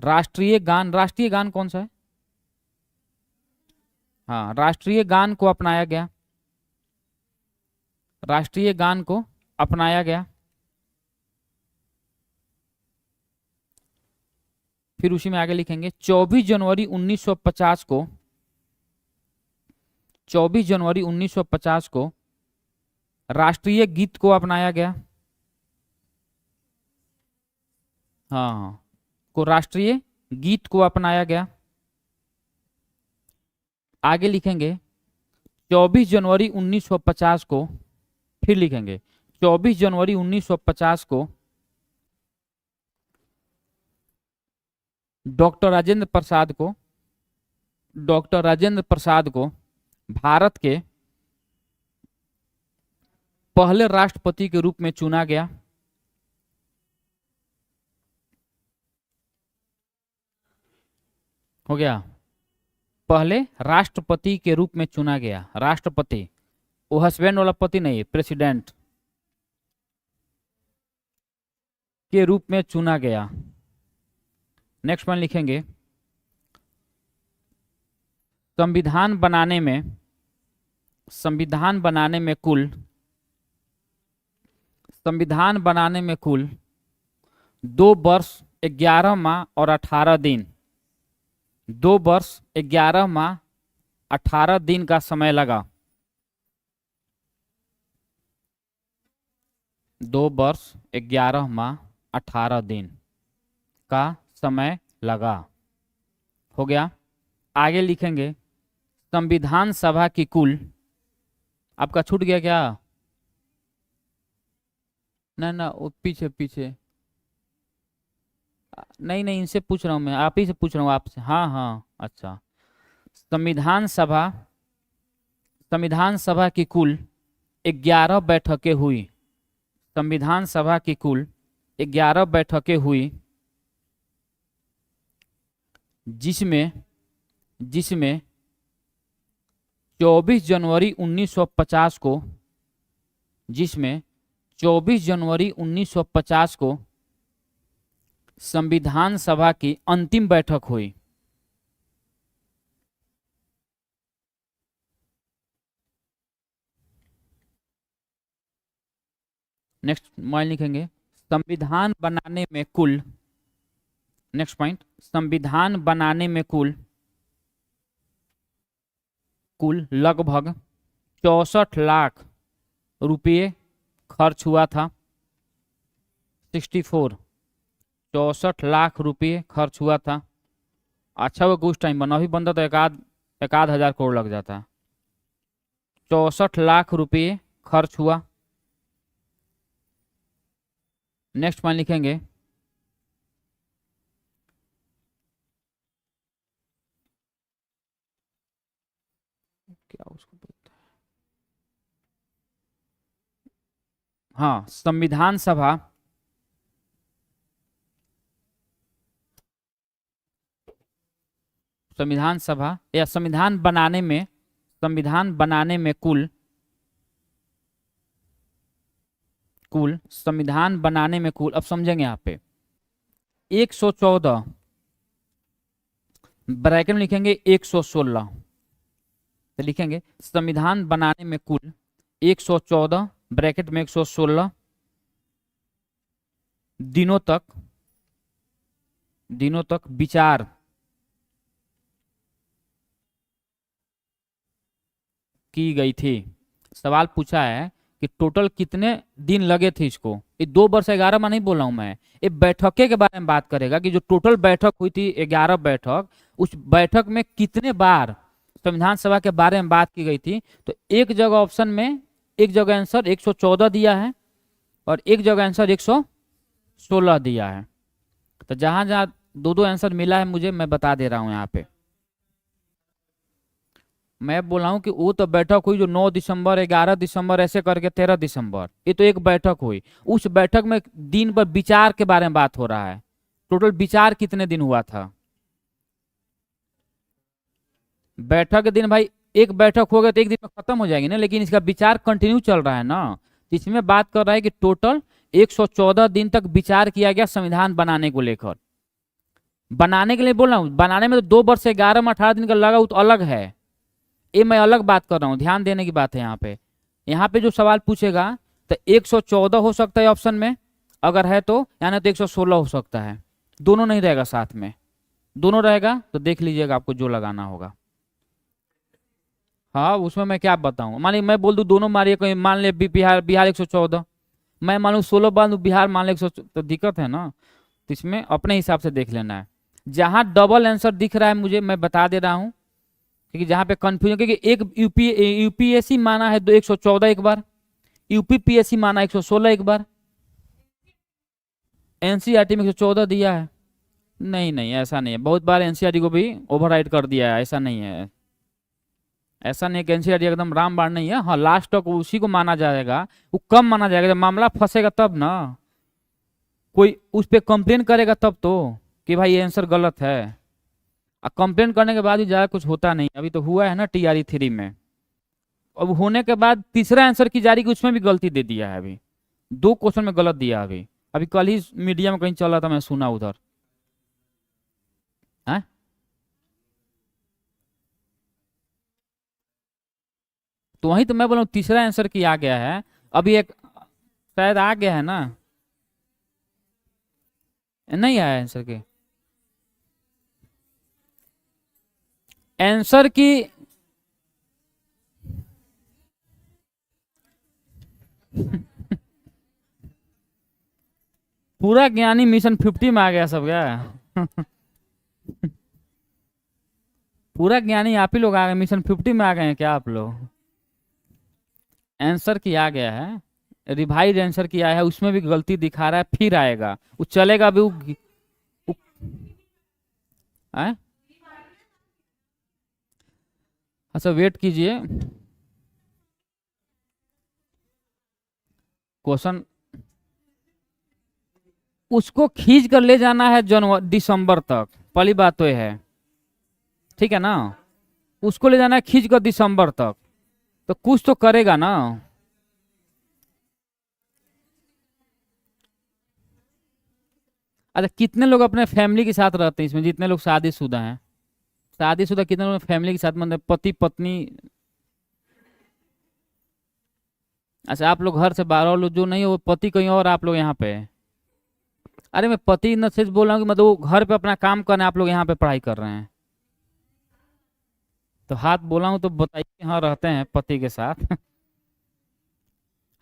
S1: राष्ट्रीय गान कौन सा है? हाँ, राष्ट्रीय गान को अपनाया गया, राष्ट्रीय गान को अपनाया गया। फिर उसी में आगे लिखेंगे 24 जनवरी 1950 को 24 जनवरी 1950 को राष्ट्रीय गीत को अपनाया गया। हाँ, को राष्ट्रीय गीत को अपनाया गया। आगे लिखेंगे 24 जनवरी 1950 को, फिर लिखेंगे 24 जनवरी 1950 को डॉक्टर राजेंद्र प्रसाद को भारत के पहले राष्ट्रपति के रूप में चुना गया। हो गया, पहले राष्ट्रपति के रूप में चुना गया। राष्ट्रपति, वो हस्बैंड वाला पति नहीं, प्रेसिडेंट के रूप में चुना गया। नेक्स्ट पॉइंट लिखेंगे संविधान बनाने में कुल 2 वर्ष 11 माह और 18 दिन 2 वर्ष 11 माह 18 दिन का समय लगा। 2 वर्ष 11 माह 18 दिन का समय लगा। हो गया। आगे लिखेंगे संविधान सभा की कुल, आपका छूट गया क्या? ना वो पीछे नहीं, इनसे पूछ रहा हूं मैं, आप ही से पूछ रहा हूँ आपसे। हाँ, अच्छा। संविधान सभा की कुल 11 बैठकें हुई। संविधान सभा की कुल 11 बैठकें हुई, जिसमें 24 जनवरी 1950 को संविधान सभा की अंतिम बैठक हुई। नेक्स्ट पॉइंट लिखेंगे संविधान बनाने में कुल, नेक्स्ट पॉइंट, संविधान बनाने में कुल लगभग 64 लाख रुपये खर्च हुआ था। 64 लाख रुपये खर्च हुआ था। अच्छा वो कुछ टाइम बना, अभी बनता तो एक आध हजार करोड़ लग जाता। 64 लाख रुपये खर्च हुआ। नेक्स्ट पॉइंट लिखेंगे क्या उसको बोलते हैं, हाँ, संविधान सभा या संविधान बनाने में कुल संविधान बनाने में कुल, अब समझेंगे यहाँ पे 114 ब्रैकेट में लिखेंगे 116, तो लिखेंगे संविधान बनाने में कुल 114 ब्रैकेट में 116 दिनों तक विचार की गई थी। सवाल पूछा है कि टोटल कितने दिन लगे थे इसको। ये 2 वर्ष 11 में नहीं बोल रहा हूं मैं, ये बैठकें के बारे में बात करेगा कि जो टोटल बैठक हुई थी 11 बैठक, उस बैठक में कितने बार संविधान सभा के बारे में बात की गई थी। तो एक जगह ऑप्शन में, एक जगह आंसर 114 दिया है और एक जगह आंसर 116 दिया है। तो जहां जहां 2 आंसर मिला है मुझे, मैं बता दे रहा हूं यहाँ पे। मैं बोल रहा हूँ कि वो तो बैठक हुई जो 9 दिसंबर 11 दिसंबर ऐसे करके 13 दिसंबर, ये तो एक बैठक हुई। उस बैठक में दिन पर विचार के बारे में बात हो रहा है। टोटल विचार कितने दिन हुआ था। बैठक के दिन भाई एक बैठक हो गया तो एक दिन में खत्म हो जाएगी ना, लेकिन इसका विचार कंटिन्यू चल रहा है ना। इसमें बात कर रहा है कि टोटल 114 दिन तक विचार किया गया संविधान बनाने को लेकर। बनाने के लिए बोल रहा हूँ, बनाने में तो 2 वर्ष 11 में 18 दिन का लगा, वो तो अलग है। ये मैं अलग बात कर रहा हूँ, ध्यान देने की बात है यहाँ पे। यहाँ पे जो सवाल पूछेगा तो 114 हो सकता है ऑप्शन में, अगर है तो, यानी तो 116 हो सकता है, दोनों नहीं रहेगा साथ में। दोनों रहेगा तो देख लीजिएगा आपको जो लगाना होगा। हाँ उसमें मैं क्या बताऊं, मान ली मैं बोल दूं दोनों मारिए, कहीं मान ले बिहार बिहार 114, मैं मान लूँ 16 बार बिहार मान ले 100, तो दिक्कत है ना। तो इसमें अपने हिसाब से देख लेना है। जहां डबल आंसर दिख रहा है मुझे, मैं बता दे रहा हूं, क्योंकि जहां पे कंफ्यूजन, क्योंकि एक यूपीएससी माना है 114 एक बार, यूपीपीएससी माना 116 एक बार, एनसीईआरटी में 114 दिया है। नहीं नहीं ऐसा नहीं है, बहुत बार एनसीईआरटी को भी ओवरराइड कर दिया है, ऐसा नहीं है। ऐसा नहीं कि एनसीईआरटी एकदम रामबाण नहीं है, हाँ लास्ट तक उसी को माना जाएगा। वो कम माना जाएगा जब मामला फंसेगा तब ना, कोई उस पर कंप्लेन करेगा तब तो, कि भाई ये आंसर गलत है। और कंप्लेन करने के बाद भी ज़्यादा कुछ होता नहीं, अभी तो हुआ है ना TRE 3 में। अब होने के बाद तीसरा आंसर की जारी की उसमें भी गलती दे दिया है, अभी 2 क्वेश्चन में गलत दिया अभी। अभी कल ही मीडिया में कहीं चला था, मैं सुना उधर है। तो वही तो मैं बोला तीसरा आंसर की आ गया है, अभी एक शायद आ गया है ना, नहीं आया आंसर के, आंसर की पूरा ज्ञानी मिशन 50 में आ गया सब क्या? पूरा ज्ञानी आप ही लोग आ गए, मिशन 50 में आ गए हैं क्या आप लोग? आंसर की आ गया है, रिवाइज आंसर की आया है, उसमें भी गलती दिखा रहा है, फिर आएगा वो चलेगा भी वो आए? अच्छा वेट कीजिए, क्वेश्चन उसको खींच कर ले जाना है जनवरी दिसंबर तक, पहली बात तो ये है, ठीक है ना। उसको ले जाना है खींच कर दिसंबर तक, तो कुछ तो करेगा ना। अच्छा कितने लोग अपने फैमिली के साथ रहते हैं इसमें, जितने लोग शादीशुदा हैं, शादीशुदा कितने लोग फैमिली के साथ, मतलब पति पत्नी? अच्छा आप लोग घर से बाहर, और लोग जो नहीं है वो पति कहीं और, आप लोग यहाँ पे है। अरे मैं पति न सिर्फ बोल रहा हूँ कि मतलब वो घर पे अपना काम करना है, आप लोग यहाँ पे पढ़ाई कर रहे हैं। तो हाथ बोला हूँ तो बताइए, हाँ रहते हैं पति के साथ।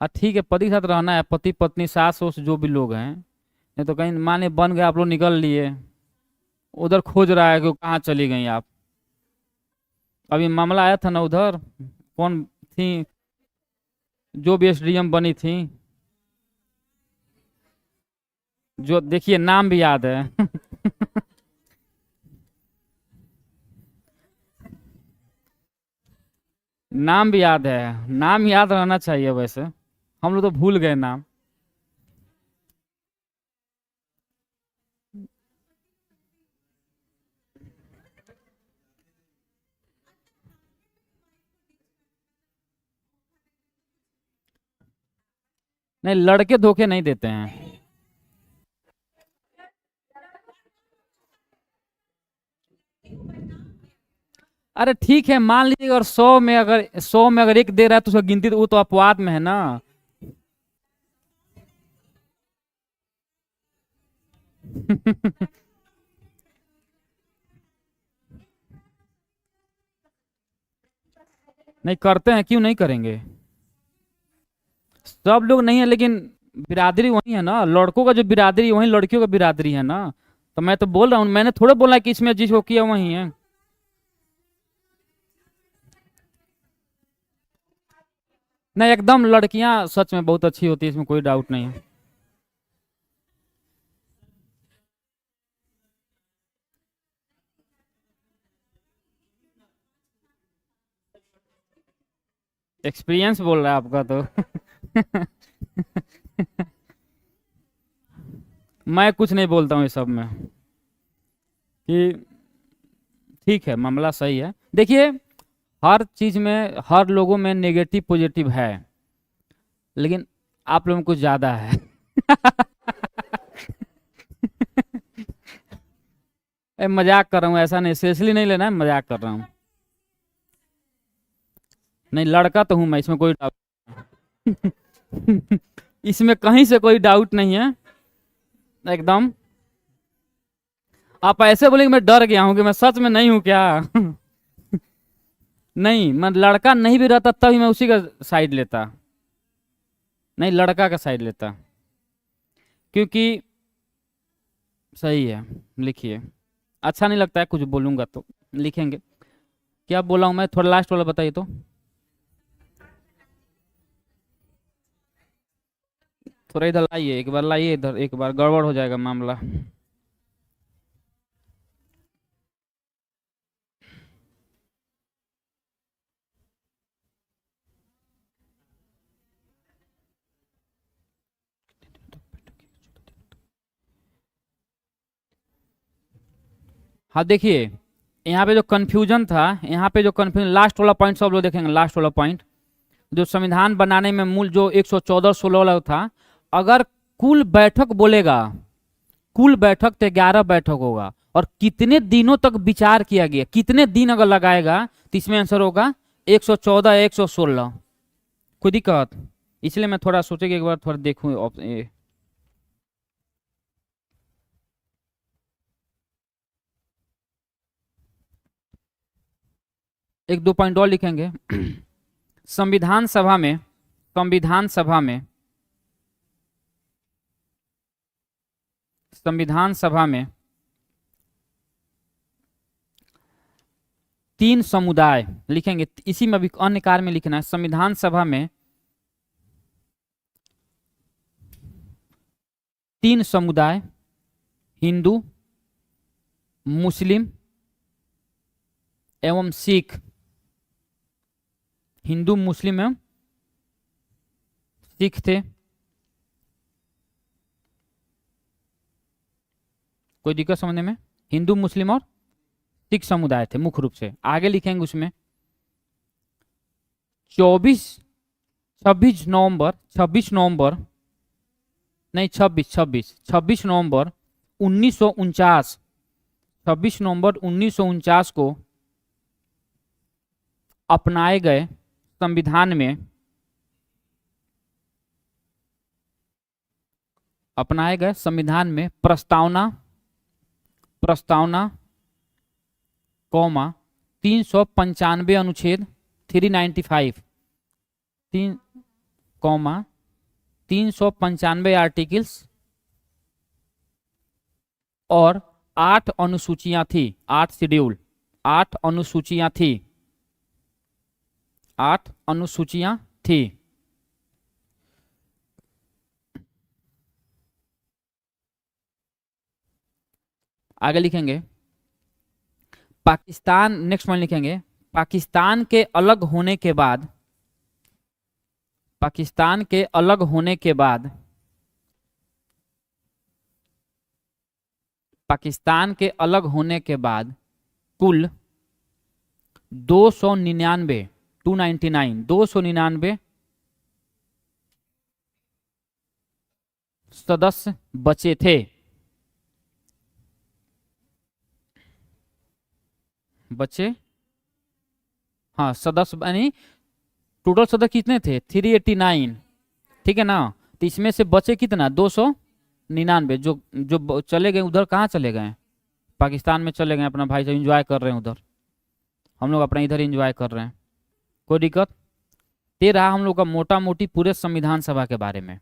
S1: हाँ ठीक है, पति के साथ रहना है, पति पत्नी सास ससुर जो भी लोग हैं। नहीं तो कहीं माने बन गए, आप लोग निकल लिए, उधर खोज रहा है कि वो कहाँ चली गई आप। अभी मामला आया था ना उधर, कौन थी जो भी SDM बनी थी, जो देखिए नाम भी याद है। नाम भी याद है, नाम याद रहना चाहिए वैसे, हम लोग तो भूल गए नाम। नहीं लड़के धोखे नहीं देते हैं। अरे ठीक है, मान लीजिए अगर 100 में अगर एक दे रहा है तो उसका गिनती तो वो तो अपवाद में है ना। नहीं करते हैं, क्यों नहीं करेंगे, सब लोग नहीं है, लेकिन बिरादरी वही है ना, लड़कों का जो बिरादरी वही लड़कियों का बिरादरी है ना। तो मैं तो बोल रहा हूँ, मैंने थोड़ा बोला कि इसमें जिसको किया वही है। नहीं एकदम लड़कियां सच में बहुत अच्छी होती है, इसमें कोई डाउट नहीं है। एक्सपीरियंस बोल रहा है आपका तो। मैं कुछ नहीं बोलता हूँ इस सब में, कि ठीक है मामला सही है। देखिए हर चीज में हर लोगों में नेगेटिव पॉजिटिव है, लेकिन आप लोगों में कुछ ज्यादा है। मजाक कर रहा हूँ, ऐसा नहीं, सीरियसली नहीं लेना है, मजाक कर रहा हूँ। नहीं लड़का तो हूँ मैं, इसमें कोई डाउट। इसमें कहीं से कोई डाउट नहीं है एकदम। आप ऐसे बोलेंगे मैं डर गया हूँ कि मैं सच में नहीं हूँ क्या? नहीं, मैं लड़का नहीं भी रहता तभी मैं उसी का साइड लेता। नहीं, लड़का का साइड लेता, क्योंकि सही है। लिखिए, अच्छा नहीं लगता है कुछ बोलूंगा तो लिखेंगे। क्या बोला हूँ मैं? थोड़ा लास्ट वाला बताइए तो। थोड़ा इधर लाइए, एक बार लाइए इधर, एक बार गड़बड़ हो जाएगा मामला। हाँ देखिए, यहाँ पे जो कंफ्यूजन था, यहाँ पे जो कंफ्यूजन, लास्ट वाला पॉइंट सब लोग देखेंगे, लास्ट वाला पॉइंट जो संविधान बनाने में मूल जो 114 16 वाला था, अगर कुल बैठक बोलेगा, कुल बैठक तो 11 बैठक होगा, और कितने दिनों तक विचार किया गया, कितने दिन अगर लगाएगा, तो इसमें आंसर होगा 114 116। कोई दिक्कत? इसलिए मैं थोड़ा सोचे कि एक बार थोड़ा देखूं एक दो पॉइंट और लिखेंगे। संविधान सभा में, संविधान सभा में, संविधान सभा में 3 समुदाय लिखेंगे, इसी में भी अन्य कार्य में लिखना है। संविधान सभा में 3 समुदाय, हिंदू, मुस्लिम एवं सिख, हिंदू मुस्लिम एवं सिख थे। कोई दिक्कत समझने में? हिंदू मुस्लिम और सिख समुदाय थे मुख्य रूप से। आगे लिखेंगे उसमें 24 26 नवंबर 26 नवंबर नहीं 26 नवंबर 1949, 26 नवंबर 1949 को अपनाए गए संविधान में, अपनाए गए संविधान में प्रस्तावना, प्रस्तावना कौमा 395 अनुच्छेद 395, 395 आर्टिकल्स और 8 अनुसूचियां थी, 8 शेड्यूल, 8 अनुसूचियां थी, 8 अनुसूचियां थी। आगे लिखेंगे पाकिस्तान, नेक्स्ट पॉइंट लिखेंगे पाकिस्तान के अलग होने के बाद, पाकिस्तान के अलग होने के बाद, पाकिस्तान के अलग होने के बाद कुल 299, 299 सदस्य बचे थे। बचे, हाँ सदस्य, यानी टोटल सदस्य कितने थे? 389, ठीक है ना? तो इसमें से बचे कितना? 299, जो चले गए उधर, कहाँ चले गए? पाकिस्तान में चले गए, अपना भाई साहब इंजॉय कर रहे हैं उधर, हम लोग अपना इधर इंजॉय कर रहे हैं। कोई दिक्कत? ये रहा हम लोग का मोटा मोटी पूरे संविधान सभा के बारे में,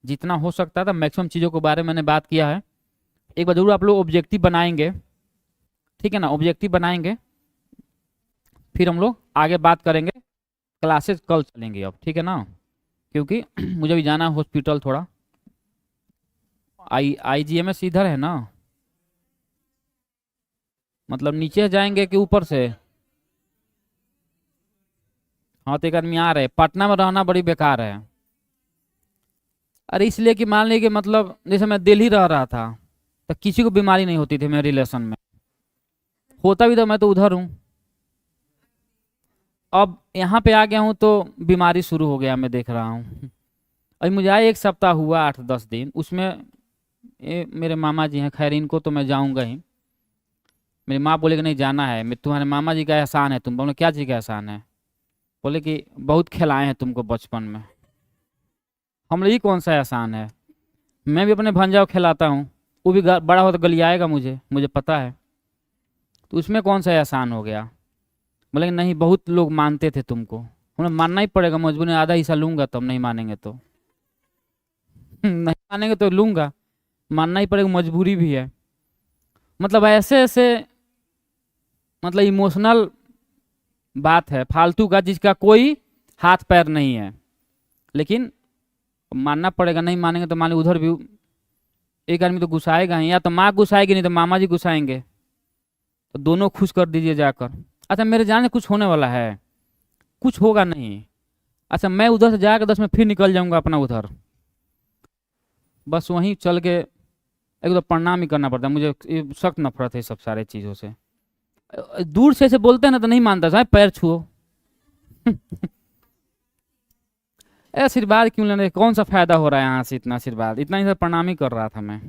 S1: जितना हो सकता था मैक्सिमम चीज़ों के बारे में मैंने बात किया है। एक बार जरूर आप लोग ऑब्जेक्टिव बनाएंगे, ठीक है ना? ऑब्जेक्टिव बनाएंगे, फिर हम लोग आगे बात करेंगे। क्लासेस कल चलेंगे अब, ठीक है ना? क्योंकि मुझे भी जाना है हॉस्पिटल थोड़ा। IGMS इधर है ना? मतलब नीचे जाएंगे कि ऊपर से? हाँ तो एक आदमी आ रहे, पटना में रहना बड़ी बेकार है। अरे इसलिए कि मान लीजिए कि मतलब जैसे मैं दिल्ली रह रहा था तो किसी को बीमारी नहीं होती थी मेरे रिलेशन में, होता भी तो मैं तो उधर हूँ। अब यहाँ पे आ गया हूँ तो बीमारी शुरू हो गया, मैं देख रहा हूँ। अभी मुझे आए 1 सप्ताह हुआ, 8-10 दिन, उसमें मेरे मामा जी हैं, खैर इनको तो मैं जाऊँगा ही। मेरी माँ बोले कि नहीं जाना है, मैं तुम्हारे मामा जी का एहसान है। तुम बोले क्या चीज़ का एहसान है? बोले कि बहुत खिलाए हैं तुमको बचपन में। हम, ये कौन सा एहसान है? मैं भी अपने भंजा को खिलाता हूँ। वो भी बड़ा हो तो गलियाएगा, मुझे मुझे पता है। तो उसमें कौन सा एहसान हो गया? बोले नहीं, बहुत लोग मानते थे तुमको, हमें मानना ही पड़ेगा मजबूरी, आधा हिस्सा लूंगा, तुम नहीं मानेंगे तो नहीं मानेंगे तो लूंगा, मानना ही पड़ेगा, मजबूरी भी है। मतलब ऐसे ऐसे, मतलब इमोशनल बात है फालतू का, जिसका कोई हाथ पैर नहीं है, लेकिन मानना पड़ेगा। नहीं मानेंगे तो मान लो उधर भी एक आदमी तो गुस्साएगा ही, या तो माँ गुस्साएगी नहीं तो मामा जी गुस्साएंगे, तो दोनों खुश कर दीजिए जाकर। अच्छा मेरे जाने कुछ होने वाला है? कुछ होगा नहीं। अच्छा मैं उधर से जाकर 10 मिनट फिर निकल जाऊंगा अपना उधर, बस वहीं चल के एक तो प्रणाम ही करना पड़ता है मुझे, ये सख्त नफरत है सब सारे चीज़ों से। दूर से ऐसे बोलते हैं ना तो नहीं मानता, साहब पैर छुओ आशीर्वाद क्यों लेने, कौन सा फायदा हो रहा है यहाँ से? इतना आशीर्वाद, इतना ही सब प्रणाम ही कर रहा था मैं।